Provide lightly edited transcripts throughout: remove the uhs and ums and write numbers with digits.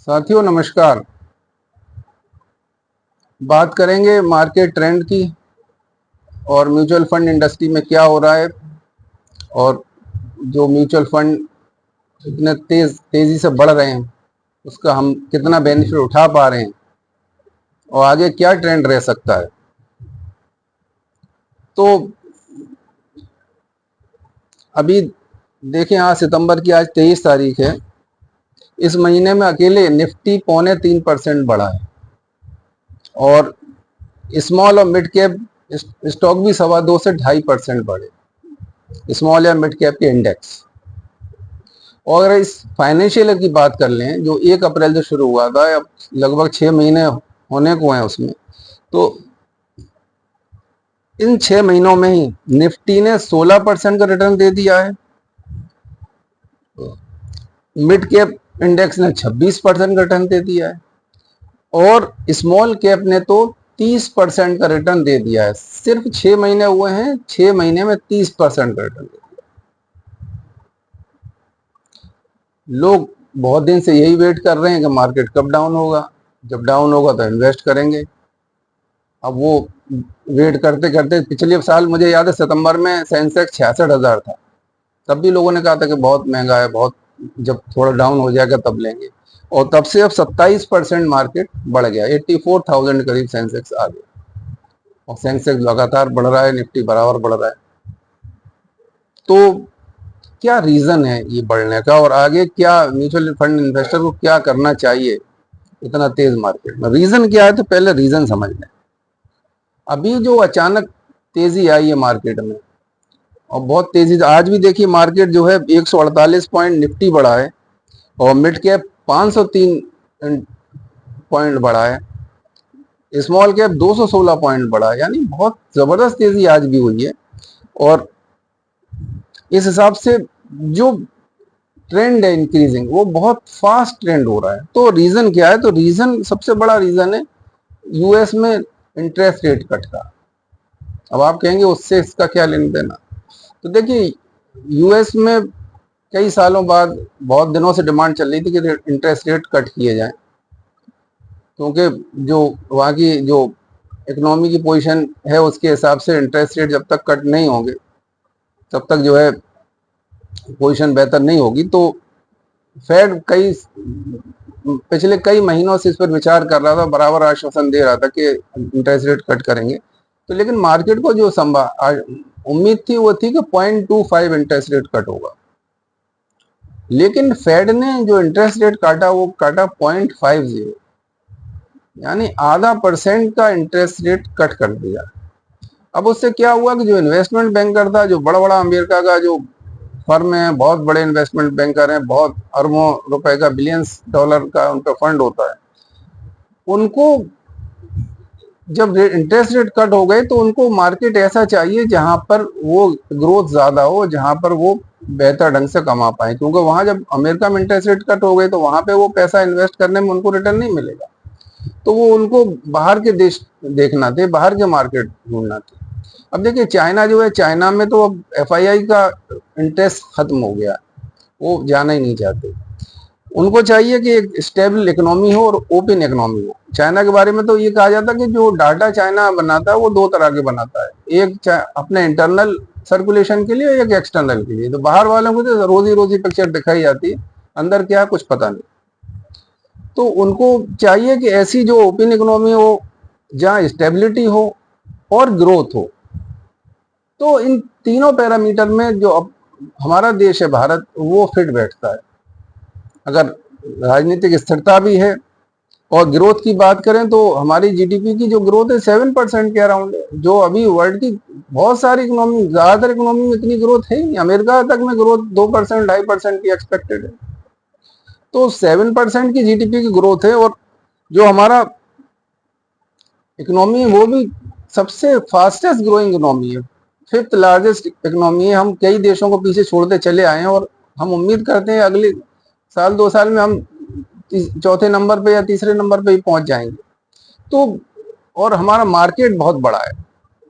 साथियों नमस्कार। बात करेंगे मार्केट ट्रेंड की और म्यूचुअल फंड इंडस्ट्री में क्या हो रहा है और जो म्यूचुअल फंड इतने तेजी से बढ़ रहे हैं उसका हम कितना बेनिफिट उठा पा रहे हैं और आगे क्या ट्रेंड रह सकता है। तो अभी देखें, आज सितंबर की आज 23 तारीख है। इस महीने में अकेले निफ्टी 3.25% बढ़ा है और स्मॉल और मिड कैप स्टॉक भी 2.25 से 2.5% बढ़े, स्मॉल या मिड कैप के इंडेक्स। और अगर इस फाइनेंशियल ईयर की बात कर लें जो 1 अप्रैल से शुरू हुआ था, अब लगभग 6 महीने होने को हैं उसमें, तो इन 6 महीनों में ही निफ्टी ने 16% का रिटर्न दे दिया है, मिड कैप इंडेक्स ने 26% का रिटर्न दे दिया है और स्मॉल कैप ने तो 30% का रिटर्न दे दिया है। सिर्फ 6 महीने हुए हैं, 6 महीने में 30% का रिटर्न दे दिया। लोग बहुत दिन से यही वेट कर रहे हैं कि मार्केट कब डाउन होगा, जब डाउन होगा तो इन्वेस्ट करेंगे। अब वो वेट करते करते पिछले साल मुझे याद है सितंबर में सेंसेक्स 66,000 था, तब भी लोगों ने कहा था कि बहुत महंगा है, बहुत जब थोड़ा डाउन हो जाएगा तब लेंगे। और तब से अब 27% मार्केट बढ़ गया, 84,000 करीब सेंसेक्स आ गया और सेंसेक्स लगातार बढ़ रहा है, निफ्टी बराबर बढ़ रहा है। तो क्या रीजन है ये बढ़ने का और आगे क्या म्यूचुअल फंड इन्वेस्टर को क्या करना चाहिए इतना तेज मार्केट में? रीजन क्या है, तो पहले रीजन समझ लें। अभी जो अचानक तेजी आई है मार्केट में और बहुत तेजी से, आज भी देखिए मार्केट जो है 148 पॉइंट निफ्टी बढ़ा है और मिड कैप 503 पॉइंट बढ़ा है, स्मॉल कैप 216 पॉइंट बढ़ा है, यानी बहुत जबरदस्त तेजी आज भी हुई है। और इस हिसाब से जो ट्रेंड है इंक्रीजिंग, वो बहुत फास्ट ट्रेंड हो रहा है। तो रीजन क्या है? तो रीजन, सबसे बड़ा रीजन है यूएस में इंटरेस्ट रेट कट का। अब आप कहेंगे उससे इसका क्या लेना देना? तो देखिए, यूएस में कई सालों बाद बहुत दिनों से डिमांड चल रही थी कि इंटरेस्ट रेट कट किए जाएं, क्योंकि जो वहाँ की जो इकोनॉमी की पोजीशन है उसके हिसाब से इंटरेस्ट रेट जब तक कट नहीं होंगे तब तक जो है पोजीशन बेहतर नहीं होगी। तो फेड पिछले कई महीनों से इस पर विचार कर रहा था, बराबर आश्वासन दे रहा था कि इंटरेस्ट रेट कट करेंगे। तो लेकिन मार्केट को जो उम्मीद थी वो थी कि 0.25 इंटरेस्ट रेट कट होगा, लेकिन फेड ने जो इंटरेस्ट रेट काटा वो काटा 0.50, यानी ½ % का इंटरेस्ट रेट कट कर दिया। अब उससे क्या हुआ कि जो इन्वेस्टमेंट बैंकर था, जो बड़ा बड़ा अमेरिका का जो फर्म है, बहुत बड़े इन्वेस्टमेंट बैंकर हैं, बहुत अरबों रुपए का, बिलियंस डॉलर का उनका फंड होता है, उनको जब इंटरेस्ट रेट कट हो गए तो उनको मार्केट ऐसा चाहिए जहां पर वो ग्रोथ ज्यादा हो, जहां पर वो बेहतर ढंग से कमा पाए, क्योंकि वहां जब अमेरिका में इंटरेस्ट रेट कट हो गए तो वहां पे वो पैसा इन्वेस्ट करने में उनको रिटर्न नहीं मिलेगा। तो वो उनको बाहर के देश देखना थे, बाहर के मार्केट ढूंढना थे। अब देखिए चाइना जो है, चाइना में तो अब एफआईआई का इंटरेस्ट खत्म हो गया, वो जाना ही नहीं चाहते। उनको चाहिए कि एक स्टेबल इकोनॉमी हो और ओपन इकोनॉमी हो। चाइना के बारे में तो ये कहा जाता है कि जो डाटा चाइना बनाता है वो 2 तरह के बनाता है, एक अपने इंटरनल सर्कुलेशन के लिए, एक एक्सटर्नल के लिए। तो बाहर वालों को तो रोजी रोजी पिक्चर दिखाई जाती है, अंदर क्या कुछ पता नहीं। तो उनको चाहिए कि ऐसी जो ओपन इकोनॉमी हो जहाँ स्टेबिलिटी हो और ग्रोथ हो। तो इन तीनों पैरामीटर में जो अब हमारा देश है भारत, वो फिट बैठता है। अगर राजनीतिक स्थिरता भी है और ग्रोथ की बात करें तो हमारी जीडीपी की जो ग्रोथ है 7% के अराउंड है, जो अभी वर्ल्ड की बहुत सारी इकोनॉमी, ज्यादातर इकोनॉमी में इतनी ग्रोथ है ही नहीं। अमेरिका तक में ग्रोथ 2%, 2.5% की एक्सपेक्टेड है। तो 7% की जीडीपी की ग्रोथ है और जो हमारा इकोनॉमी है वो भी सबसे फास्टेस्ट ग्रोइंग इकोनॉमी है, 5th लार्जेस्ट इकोनॉमी है। हम कई देशों को पीछे छोड़ते चले आए हैं और हम उम्मीद करते हैं अगले साल 2 साल में हम चौथे नंबर पे या तीसरे नंबर पे ही पहुंच जाएंगे। तो और हमारा मार्केट बहुत बड़ा है।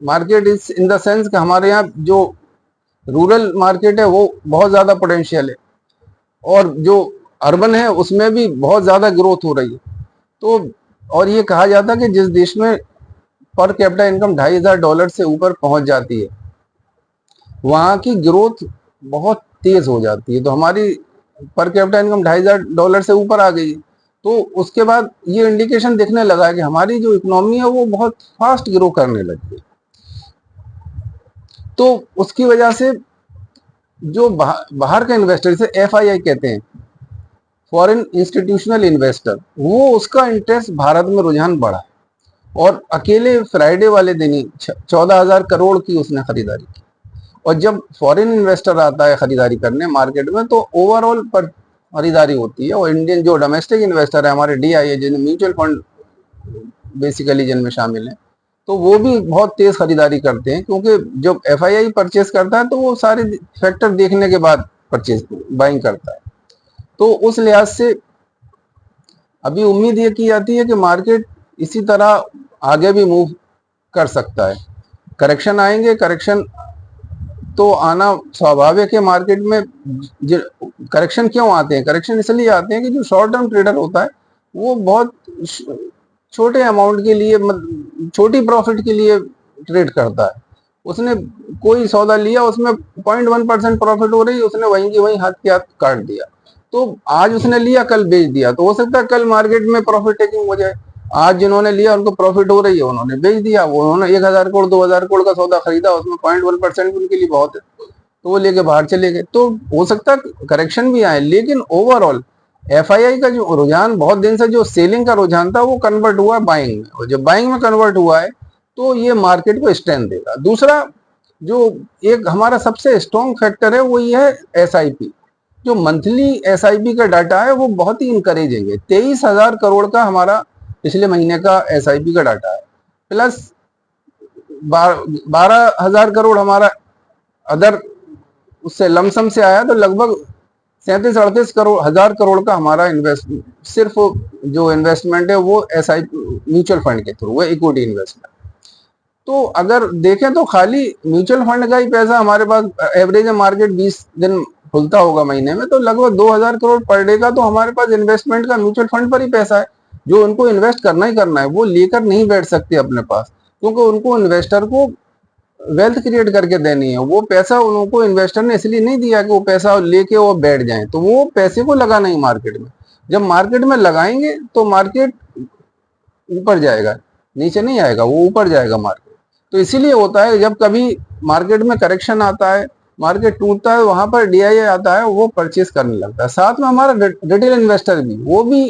Market is in the sense कि हमारे यहाँ जो रूरल मार्केट है वो बहुत ज्यादा पोटेंशियल है और जो अर्बन है उसमें भी बहुत ज़्यादा ग्रोथ हो रही है। तो और ये कहा जाता है कि जिस देश में पर कैपिटा इनकम $2,500 से ऊपर पहुंच जाती है वहाँ की ग्रोथ बहुत तेज हो जाती है। तो हमारी पर कैपिटा इनकम $2,500 से ऊपर आ गई, तो उसके बाद ये इंडिकेशन दिखने लगा है कि हमारी जो इकोनॉमी है वो बहुत फास्ट ग्रो करने लगी है। तो उसकी वजह से जो बाहर का इन्वेस्टर, जैसे FII कहते हैं, फॉरेन इंस्टीट्यूशनल इन्वेस्टर, वो उसका इंटरेस्ट भारत में रुझान बढ़ा और अकेले फ्राइडे वाले दिन ही 14,000 करोड़ की उसने खरीदारी की। और जब फॉरेन इन्वेस्टर आता है खरीदारी करने मार्केट में तो ओवरऑल पर खरीदारी होती है। और इंडियन जो डोमेस्टिक इन्वेस्टर है हमारे DIA जिन्हें म्यूचुअल फंड बेसिकली जिनमें शामिल है, तो वो भी बहुत तेज खरीदारी करते हैं, क्योंकि जब FII परचेज करता है तो वो सारे फैक्टर देखने के बाद परचेज बाइंग करता है। तो उस लिहाज से अभी उम्मीद ये की जाती है कि मार्केट इसी तरह आगे भी मूव कर सकता है। करेक्शन आएंगे, करेक्शन तो आना स्वाभाविक है मार्केट में। करेक्शन क्यों आते हैं? करेक्शन इसलिए आते हैं कि जो शॉर्ट टर्म ट्रेडर होता है वो बहुत छोटे अमाउंट के लिए, छोटी प्रॉफिट के लिए ट्रेड करता है। उसने कोई सौदा लिया, उसमें 0.1% प्रॉफिट हो रही, उसने वहीं की वहीं हाथ के हाथ काट दिया। तो आज उसने लिया, कल बेच दिया, तो हो सकता है कल मार्केट में प्रॉफिट टेकिंग हो जाए। आज जिन्होंने लिया उनको प्रॉफिट हो रही है, उन्होंने बेच दिया। उन्होंने 1,000 करोड़ 2,000 करोड़ का सौदा खरीदा, उसमें 0.1% उनके लिए बहुत है, तो वो लेके बाहर चले गए। तो हो सकता है करेक्शन भी आए, लेकिन ओवरऑल FII का जो रुझान बहुत दिन से जो सेलिंग का रुझान था वो कन्वर्ट हुआ बाइंग में, और जब बाइंग में कन्वर्ट हुआ है तो ये मार्केट को स्ट्रेंथ देगा। दूसरा जो एक हमारा सबसे स्ट्रॉन्ग फैक्टर है वो ये है SIP। जो मंथली SIP का डाटा है वो बहुत ही इंकरेजिंग है। 23,000 करोड़ का हमारा पिछले महीने का SIP का डाटा है, प्लस 12,000 करोड़ हमारा अदर उससे लमसम से आया, तो लगभग 37-38 करोड़ हजार करोड़ का हमारा इन्वेस्ट सिर्फ जो इन्वेस्टमेंट है वो SIP म्यूचुअल फंड के थ्रू है, इक्विटी इन्वेस्टमेंट। तो अगर देखें तो खाली म्यूचुअल फंड का ही पैसा हमारे पास, एवरेज मार्केट 20 दिन खुलता होगा महीने में, तो लगभग 2,000 करोड़ पर डे का तो हमारे पास इन्वेस्टमेंट का म्यूचुअल फंड पर ही पैसा है, जो उनको इन्वेस्ट करना ही करना है। वो लेकर नहीं बैठ सकते अपने पास, क्योंकि उनको इन्वेस्टर को वेल्थ क्रिएट करके देनी है। वो पैसा उनको इन्वेस्टर ने इसलिए नहीं दिया कि वो पैसा लेके वो बैठ जाएं, तो वो पैसे को लगाना ही मार्केट में। जब मार्केट में लगाएंगे तो मार्केट ऊपर जाएगा, नीचे नहीं आएगा, वो ऊपर जाएगा मार्केट। तो इसीलिए होता है जब कभी मार्केट में करेक्शन आता है, मार्केट टूटता है, वहां पर DIA आता है, वो परचेज करने लगता है। साथ में हमारा रिटेल इन्वेस्टर भी, वो भी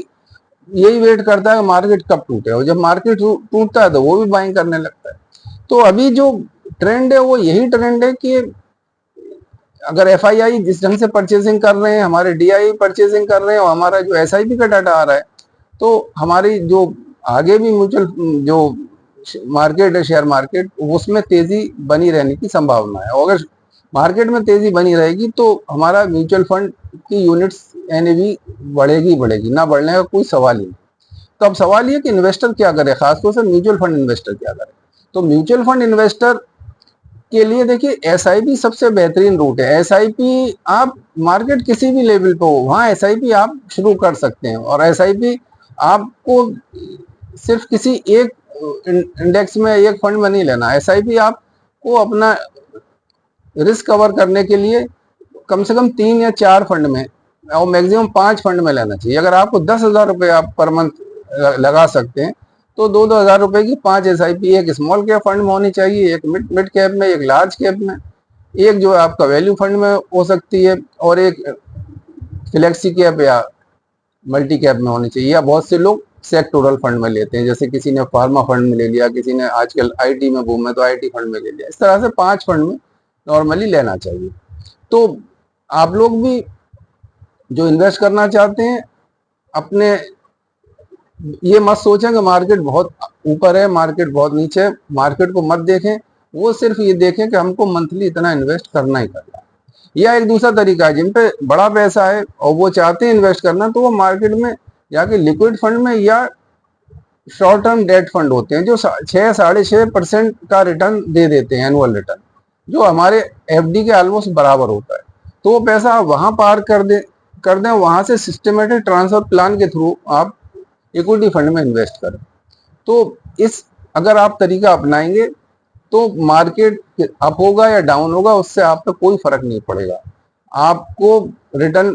यही वेट करता है मार्केट कब टूटे, और जब मार्केट टूटता है तो वो भी बाइंग करने लगता है। तो अभी जो ट्रेंड है वो यही ट्रेंड है कि अगर FII जिस ढंग से परचेजिंग कर रहे हैं, हमारे DIA परचेजिंग कर रहे हैं, और हमारा जो SIP का डाटा आ रहा है, तो हमारी जो आगे भी म्यूचुअल जो मार्केट है, शेयर मार्केट, उसमें तेजी बनी रहने की संभावना है। और अगर मार्केट में तेजी बनी रहेगी तो हमारा म्यूचुअल फंड की यूनिट्स NAV बढ़ेगी बढ़ेगी, ना बढ़ने का कोई सवाल ही नहीं। तो अब सवाल ये कि इन्वेस्टर क्या करे, खासतौर से म्यूचुअल फंड इन्वेस्टर क्या करे। तो म्यूचुअल फंड इन्वेस्टर के लिए देखिए SIP सबसे बेहतरीन रूट है। SIP आप मार्केट किसी भी लेवल पे हो वहाँ SIP आप शुरू कर सकते हैं, और SIP आपको सिर्फ किसी एक इंडेक्स में, एक फंड में नहीं लेना। SIP आपको अपना रिस्क कवर करने के लिए कम से कम 3 या 4 फंड में और मैक्सिमम 5 फंड में लेना चाहिए। अगर आपको 10,000 रुपये आप पर मंथ लगा सकते हैं तो 2-2 हजार रुपए की 5 SIP, एक स्मॉल कैप फंड में होनी चाहिए, एक मिड कैप में, एक लार्ज कैप में, एक जो आपका वैल्यू फंड में हो सकती है, और एक फ्लेक्सी कैप या मल्टी कैप में होनी चाहिए। या बहुत से लोग सेक्टोरल फंड में लेते हैं, जैसे किसी ने फार्मा फंड में ले लिया, किसी ने आजकल IT में बूम है तो IT फंड में ले लिया। इस तरह से 5 फंड में नॉर्मली लेना चाहिए। तो आप लोग भी जो इन्वेस्ट करना चाहते हैं, अपने ये मत सोचें कि मार्केट बहुत ऊपर है, मार्केट बहुत नीचे है, मार्केट को मत देखें। वो सिर्फ ये देखें कि हमको मंथली इतना इन्वेस्ट करना ही करना है। या एक दूसरा तरीका है, जिन पे बड़ा पैसा है और वो चाहते हैं इन्वेस्ट करना, तो वो मार्केट में जाके लिक्विड फंड में या शॉर्ट टर्म डेट फंड होते हैं जो 6-6.5% का रिटर्न दे देते हैं, एनुअल रिटर्न, जो हमारे FD के ऑलमोस्ट बराबर होता है। तो वो पैसा आप वहां पार्क कर दें, कर दें, वहां से सिस्टमेटिक ट्रांसफर प्लान के थ्रू आप इक्विटी फंड में इन्वेस्ट करें। तो इस अगर आप तरीका अपनाएंगे तो मार्केट अप होगा या डाउन होगा उससे आप पे कोई फर्क नहीं पड़ेगा, आपको रिटर्न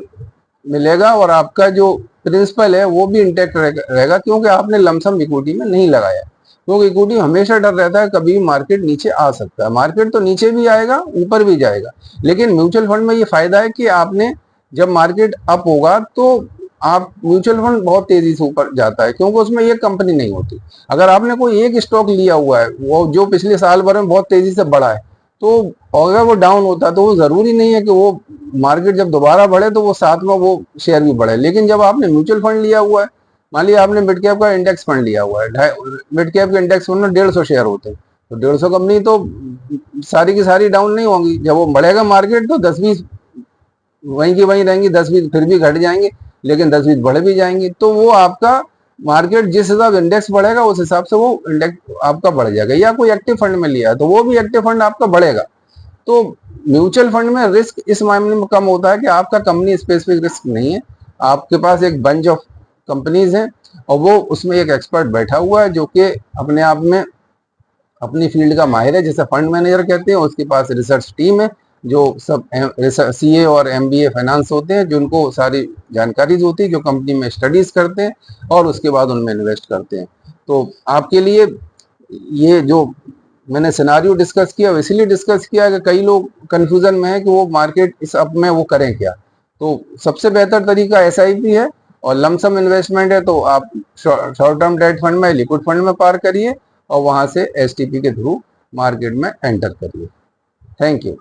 मिलेगा और आपका जो प्रिंसिपल है वो भी इंटैक्ट रहेगा, क्योंकि आपने लमसम इक्विटी में नहीं लगाया। क्योंकि इक्विटी हमेशा डर रहता है कभी मार्केट नीचे आ सकता है, मार्केट तो नीचे भी आएगा ऊपर भी जाएगा, लेकिन म्यूचुअल फंड में ये फायदा है कि आपने जब मार्केट अप होगा तो आप म्यूचुअल फंड बहुत तेजी से ऊपर जाता है, क्योंकि उसमें एक कंपनी नहीं होती। अगर आपने कोई एक स्टॉक लिया हुआ है वो जो पिछले साल भर में बहुत तेजी से बढ़ा है, तो अगर वो डाउन होता है तो वो जरूरी नहीं है कि वो मार्केट जब दोबारा बढ़े तो वो साथ में वो शेयर भी बढ़े। लेकिन जब आपने म्यूचुअल फंड लिया हुआ है, मान लिया आपने मिड कैप का इंडेक्स फंड लिया हुआ है, मिड कैप के इंडेक्स फंड में 150 शेयर होते हैं, तो 150 कंपनी तो सारी की सारी डाउन नहीं होंगी। जब वो बढ़ेगा मार्केट तो 10-20 वहीं की वहीं रहेंगी, 10-20 फिर भी घट जाएंगे, लेकिन 10-20 बढ़ भी जाएंगी। तो वो आपका मार्केट जिस हिसाब इंडेक्स बढ़ेगा उस हिसाब से वो इंडेक्स आपका बढ़ जाएगा। या कोई एक्टिव फंड में लिया है तो वो भी एक्टिव फंड आपका बढ़ेगा। तो म्यूचुअल फंड में रिस्क इस मामले में कम होता है कि आपका कंपनी स्पेसिफिक रिस्क नहीं है, आपके पास एक बंच ऑफ कंपनीज है और वो उसमें एक एक्सपर्ट बैठा हुआ है जो कि अपने आप में अपनी फील्ड का माहिर है, जैसे फंड मैनेजर कहते हैं। उसके पास रिसर्च टीम है जो सब सीए और एमबीए फाइनेंस होते हैं, जिनको सारी जानकारीज होती है, जो कंपनी में स्टडीज करते हैं और उसके बाद उनमें इन्वेस्ट करते हैं। तो आपके लिए ये जो मैंने सिनारियो डिस्कस किया इसीलिए डिस्कस किया कि कई लोग कंफ्यूजन में है कि वो मार्केट इस अप में वो करें क्या। तो सबसे बेहतर तरीका एसआईपी है और लमसम इन्वेस्टमेंट है, तो आप शॉर्ट टर्म डेट फंड में लिक्विड फंड में पार करिए और वहां से एसटीपी के थ्रू मार्केट में एंटर करिए। Thank you.